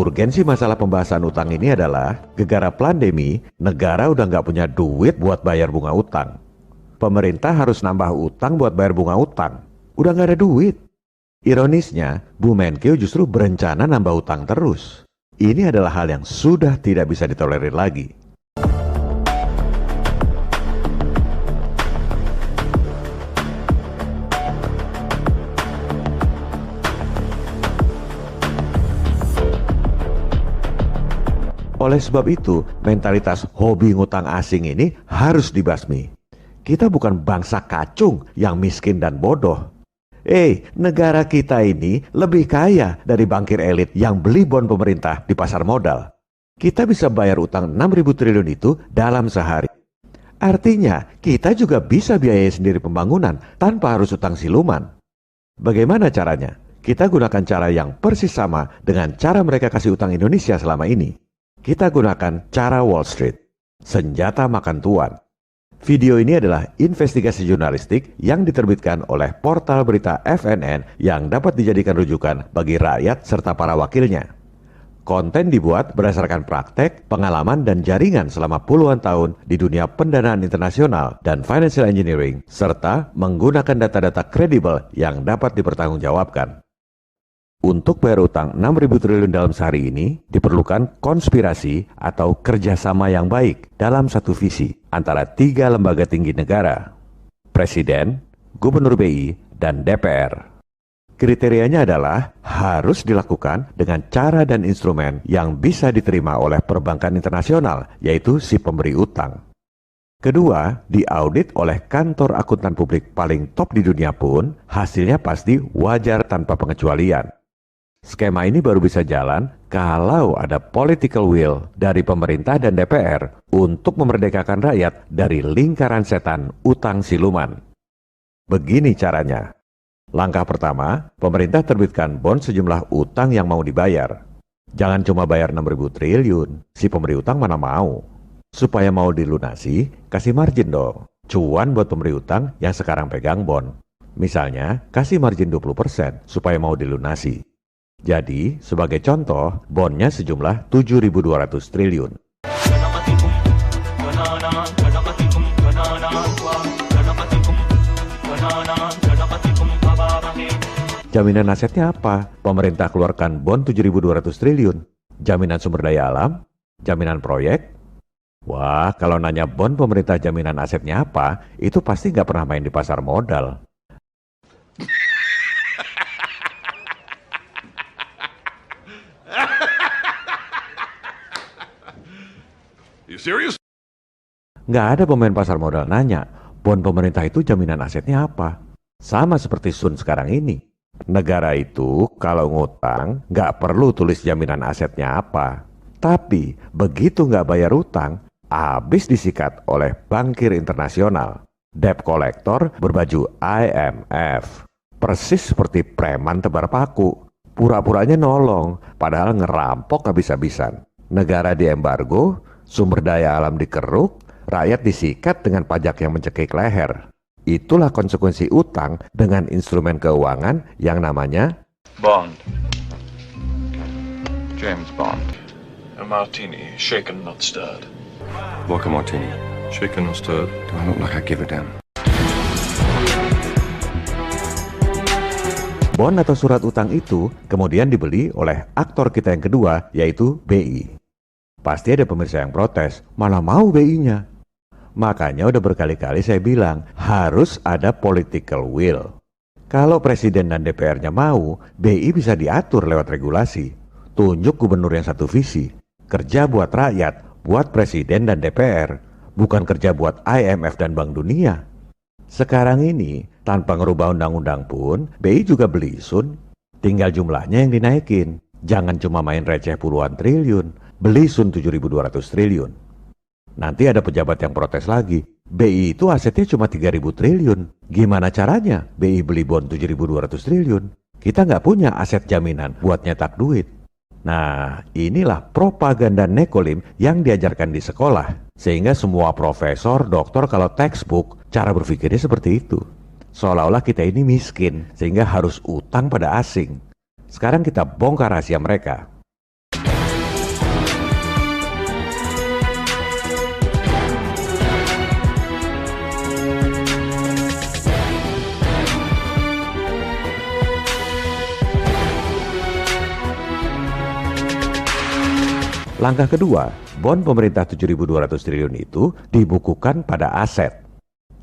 Urgensi masalah pembahasan utang ini adalah gegara pandemi, negara udah nggak punya duit buat bayar bunga utang. Pemerintah harus nambah utang buat bayar bunga utang. Udah nggak ada duit. Ironisnya, Bu Menkeu justru berencana nambah utang terus. Ini adalah hal yang sudah tidak bisa ditolerir lagi. Oleh sebab itu, mentalitas hobi ngutang asing ini harus dibasmi. Kita bukan bangsa kacung yang miskin dan bodoh. Negara kita ini lebih kaya dari bankir elit yang beli bon pemerintah di pasar modal. Kita bisa bayar utang 6.000 triliun itu dalam sehari. Artinya, kita juga bisa biayai sendiri pembangunan tanpa harus utang siluman. Bagaimana caranya? Kita gunakan cara yang persis sama dengan cara mereka kasih utang Indonesia selama ini. Kita gunakan cara Wall Street, senjata makan tuan. Video ini adalah investigasi jurnalistik yang diterbitkan oleh portal berita FNN yang dapat dijadikan rujukan bagi rakyat serta para wakilnya. Konten dibuat berdasarkan praktek, pengalaman, dan jaringan selama puluhan tahun di dunia pendanaan internasional dan financial engineering, serta menggunakan data-data kredibel yang dapat dipertanggungjawabkan. Untuk bayar utang 6.000 triliun dalam sehari ini, diperlukan konspirasi atau kerjasama yang baik dalam satu visi antara 3 lembaga tinggi negara, Presiden, Gubernur BI, dan DPR. Kriterianya adalah harus dilakukan dengan cara dan instrumen yang bisa diterima oleh perbankan internasional, yaitu si pemberi utang. Kedua, diaudit oleh kantor akuntan publik paling top di dunia pun, hasilnya pasti wajar tanpa pengecualian. Skema ini baru bisa jalan kalau ada political will dari pemerintah dan DPR untuk memerdekakan rakyat dari lingkaran setan utang siluman. Begini caranya. Langkah pertama, pemerintah terbitkan bond sejumlah utang yang mau dibayar. Jangan cuma bayar 6.000 triliun, si pemberi utang mana mau. Supaya mau dilunasi, kasih margin dong. Cuan buat pemberi utang yang sekarang pegang bond. Misalnya, kasih margin 20% supaya mau dilunasi. Jadi, sebagai contoh, bondnya sejumlah 7.200 triliun. Jaminan asetnya apa? Pemerintah keluarkan bond 7.200 triliun. Jaminan sumber daya alam? Jaminan proyek? Wah, kalau nanya bond pemerintah jaminan asetnya apa, itu pasti nggak pernah main di pasar modal. You serious? Nggak ada pemain pasar modal nanya, bond pemerintah itu jaminan asetnya apa? Sama seperti Sun sekarang ini. Negara itu kalau ngutang nggak perlu tulis jaminan asetnya apa. Tapi begitu nggak bayar utang, habis disikat oleh bankir internasional. Debt collector berbaju IMF. Persis seperti preman tebar paku. Pura-puranya nolong, padahal ngerampok habis-habisan. Negara diembargo, sumber daya alam dikeruk, rakyat disikat dengan pajak yang mencekik leher. Itulah konsekuensi utang dengan instrumen keuangan yang namanya Bond. James Bond. A martini, shaken not stirred. Vodka martini. Shaken not stirred. Do I look like I give a damn? bond atau surat utang itu kemudian dibeli oleh aktor kita yang kedua, yaitu BI. Pasti ada pemirsa yang protes, mana mau BI-nya? Makanya udah berkali-kali saya bilang, harus ada political will. Kalau presiden dan DPR-nya mau, BI bisa diatur lewat regulasi. Tunjuk gubernur yang satu visi. Kerja buat rakyat, buat presiden dan DPR. Bukan kerja buat IMF dan Bank Dunia. Sekarang ini, tanpa ngerubah undang-undang pun, BI juga beli Sun. Tinggal jumlahnya yang dinaikin. Jangan cuma main receh puluhan triliun. Beli Sun 7.200 triliun. Nanti ada pejabat yang protes lagi. BI itu asetnya cuma 3.000 triliun. Gimana caranya BI beli bond 7.200 triliun? Kita nggak punya aset jaminan buat nyetak duit. Nah, inilah propaganda nekolim yang diajarkan di sekolah. Sehingga semua profesor, doktor kalau textbook, cara berpikirnya seperti itu. Seolah-olah kita ini miskin, sehingga harus utang pada asing. Sekarang kita bongkar rahasia mereka. Langkah kedua, bond pemerintah 7.200 triliun itu dibukukan pada aset.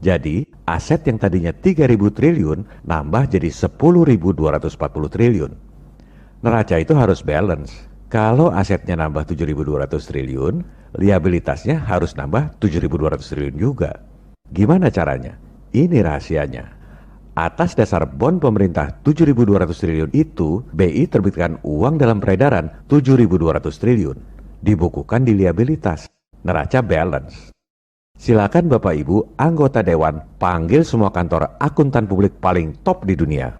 Jadi, aset yang tadinya 3.000 triliun nambah jadi 10.240 triliun. Neraca itu harus balance. Kalau asetnya nambah 7.200 triliun, liabilitasnya harus nambah 7.200 triliun juga. Gimana caranya? Ini rahasianya. Atas dasar bond pemerintah 7.200 triliun itu, BI terbitkan uang dalam peredaran 7.200 triliun. Dibukukan di liabilitas. Neraca balance. Silakan Bapak Ibu anggota Dewan panggil semua kantor akuntan publik paling top di dunia.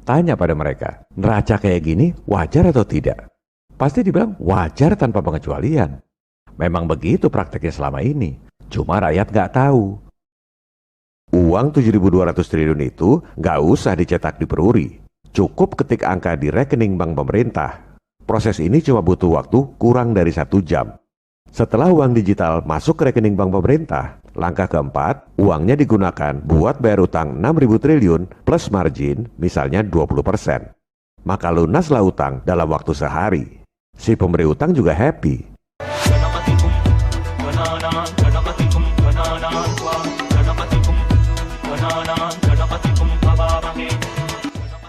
Tanya pada mereka, neraca kayak gini wajar atau tidak? Pasti dibilang wajar tanpa pengecualian. Memang begitu prakteknya selama ini. Cuma rakyat nggak tahu. Uang 7.200 triliun itu nggak usah dicetak di peruri. Cukup ketik angka di rekening bank pemerintah. Proses ini cuma butuh waktu kurang dari 1 jam. Setelah uang digital masuk ke rekening bank pemerintah, langkah keempat, uangnya digunakan buat bayar utang 6.000 triliun plus margin misalnya 20%. Maka lunaslah utang dalam waktu sehari. Si pemberi utang juga happy.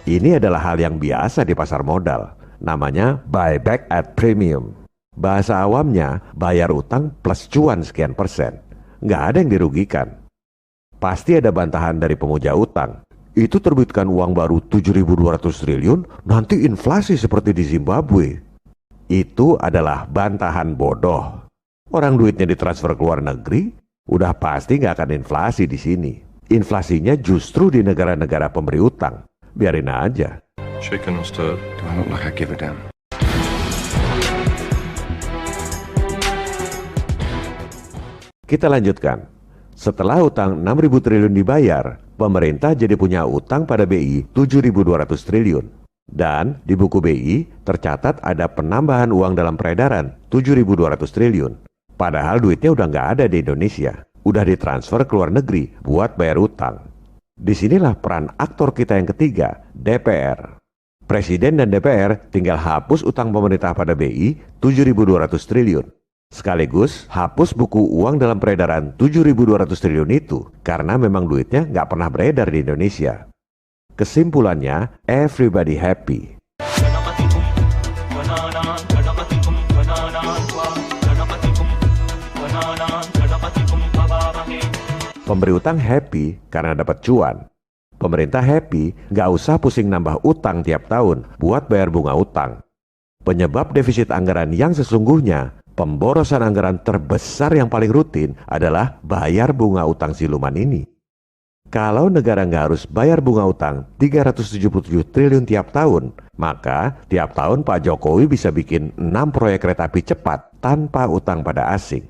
Ini adalah hal yang biasa di pasar modal. Namanya buyback at premium. Bahasa awamnya, bayar utang plus cuan sekian persen. Nggak ada yang dirugikan. Pasti ada bantahan dari pemuja utang. Itu terbitkan uang baru 7.200 triliun, nanti inflasi seperti di Zimbabwe. Itu adalah bantahan bodoh. Orang duitnya ditransfer ke luar negeri, udah pasti nggak akan inflasi di sini. Inflasinya justru di negara-negara pemberi utang. Biarin aja. Shaken and stirred. Do I look like I give a damn? Kita lanjutkan. Setelah utang 6.000 triliun dibayar, pemerintah jadi punya utang pada BI 7.200 triliun. Dan di buku BI tercatat ada penambahan uang dalam peredaran 7.200 triliun. Padahal duitnya udah nggak ada di Indonesia. Udah ditransfer ke luar negeri buat bayar utang. Disinilah peran aktor kita yang ketiga, DPR. Presiden dan DPR tinggal hapus utang pemerintah pada BI 7.200 triliun. Sekaligus hapus buku uang dalam peredaran 7.200 triliun itu karena memang duitnya nggak pernah beredar di Indonesia. Kesimpulannya, everybody happy. Pemberi utang happy karena dapat cuan. Pemerintah happy nggak usah pusing nambah utang tiap tahun buat bayar bunga utang. Penyebab defisit anggaran yang sesungguhnya, pemborosan anggaran terbesar yang paling rutin adalah bayar bunga utang siluman ini. Kalau negara nggak harus bayar bunga utang 377 triliun tiap tahun, maka tiap tahun Pak Jokowi bisa bikin 6 proyek kereta api cepat tanpa utang pada asing.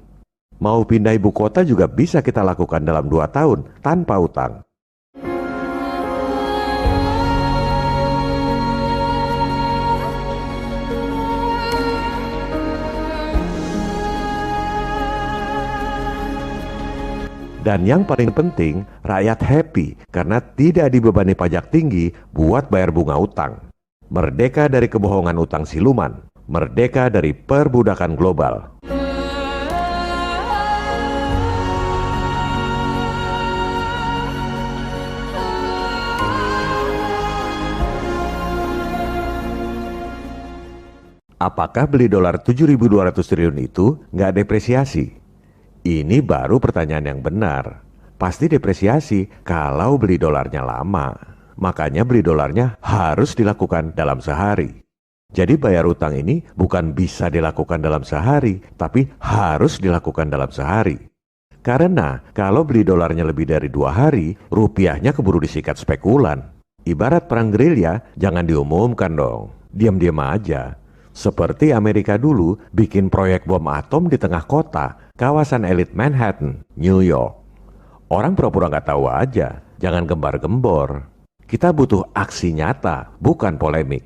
Mau pindah ibu kota juga bisa kita lakukan dalam 2 tahun tanpa utang. Dan yang paling penting, rakyat happy karena tidak dibebani pajak tinggi buat bayar bunga utang. Merdeka dari kebohongan utang siluman, merdeka dari perbudakan global. Apakah beli dolar 7.200 triliun itu nggak depresiasi? Ini baru pertanyaan yang benar. Pasti depresiasi kalau beli dolarnya lama. Makanya beli dolarnya harus dilakukan dalam sehari. Jadi bayar utang ini bukan bisa dilakukan dalam sehari, tapi harus dilakukan dalam sehari. Karena kalau beli dolarnya lebih dari 2 hari, rupiahnya keburu disikat spekulan. Ibarat perang gerilya, jangan diumumkan dong. Diam-diam aja. Seperti Amerika dulu bikin proyek bom atom di tengah kota, kawasan elit Manhattan, New York. Orang pura-pura nggak tahu aja, jangan gembar-gembor. Kita butuh aksi nyata, bukan polemik.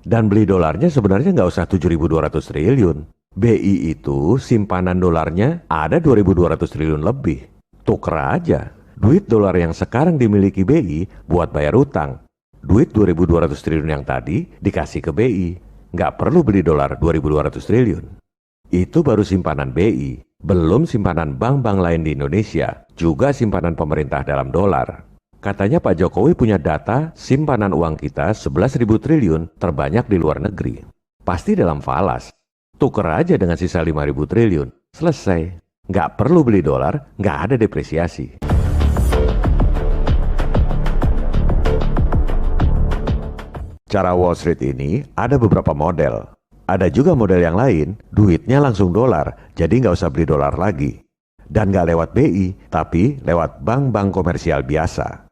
Dan beli dolarnya sebenarnya nggak usah 7.200 triliun. BI itu simpanan dolarnya ada 2.200 triliun lebih. Tuker aja. Duit dolar yang sekarang dimiliki BI buat bayar utang. Duit 2.200 triliun yang tadi dikasih ke BI. Nggak perlu beli dolar 2.200 triliun. Itu baru simpanan BI, belum simpanan bank-bank lain di Indonesia, juga simpanan pemerintah dalam dolar. Katanya Pak Jokowi punya data simpanan uang kita 11.000 triliun terbanyak di luar negeri. Pasti dalam falas. Tuker aja dengan sisa 5.000 triliun. Selesai. Nggak perlu beli dolar, nggak ada depresiasi. Cara Wall Street ini ada beberapa model. Ada juga model yang lain, duitnya langsung dolar, jadi nggak usah beli dolar lagi. Dan nggak lewat BI, tapi lewat bank-bank komersial biasa.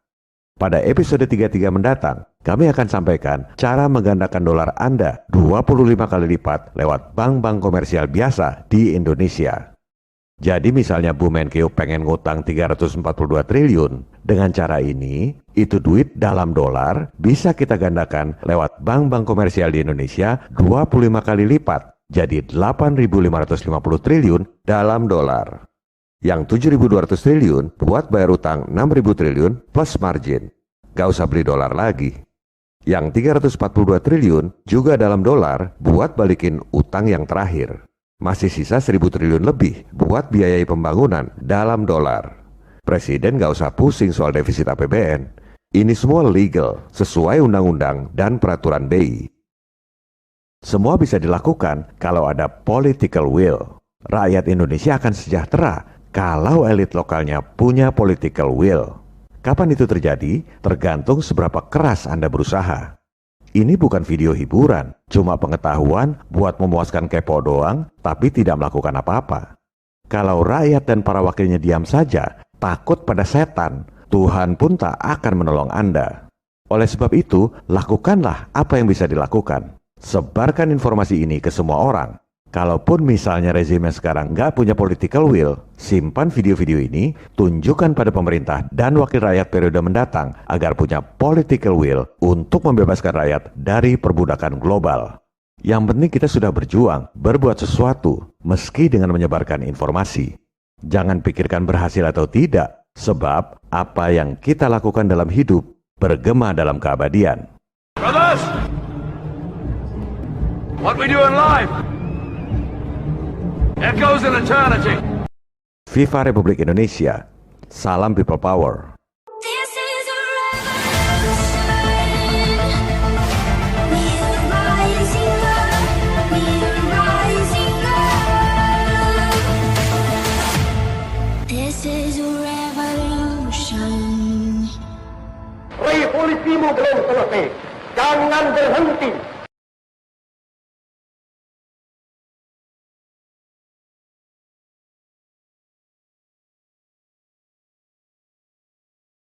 Pada episode 33 mendatang, kami akan sampaikan cara menggandakan dolar Anda 25 kali lipat lewat bank-bank komersial biasa di Indonesia. Jadi misalnya Bu Menkeu pengen ngutang 342 triliun, dengan cara ini, itu duit dalam dolar bisa kita gandakan lewat bank-bank komersial di Indonesia 25 kali lipat, jadi 8.550 triliun dalam dolar. Yang 7.200 triliun buat bayar utang 6.000 triliun plus margin. Gak usah beli dolar lagi. Yang 342 triliun juga dalam dolar buat balikin utang yang terakhir. Masih sisa 1.000 triliun lebih buat biayai pembangunan dalam dolar. Presiden gak usah pusing soal defisit APBN. Ini semua legal, sesuai undang-undang dan peraturan BI. Semua bisa dilakukan kalau ada political will. Rakyat Indonesia akan sejahtera kalau elit lokalnya punya political will. Kapan itu terjadi? Tergantung seberapa keras Anda berusaha. Ini bukan video hiburan, cuma pengetahuan buat memuaskan kepo doang, tapi tidak melakukan apa-apa. Kalau rakyat dan para wakilnya diam saja, takut pada setan, Tuhan pun tak akan menolong Anda. Oleh sebab itu, lakukanlah apa yang bisa dilakukan. Sebarkan informasi ini ke semua orang. Kalaupun misalnya rezim yang sekarang nggak punya political will, simpan video-video ini, tunjukkan pada pemerintah dan wakil rakyat periode mendatang agar punya political will untuk membebaskan rakyat dari perbudakan global. Yang penting kita sudah berjuang, berbuat sesuatu, meski dengan menyebarkan informasi. Jangan pikirkan berhasil atau tidak, sebab apa yang kita lakukan dalam hidup bergema dalam keabadian. Brothers! What we do in life echoes in eternity. Viva Republik Indonesia. Salam People Power. This is a revolution. We're rising up. We're rising up. This is a revolution. Revolusimu belum selesai. Jangan berhenti.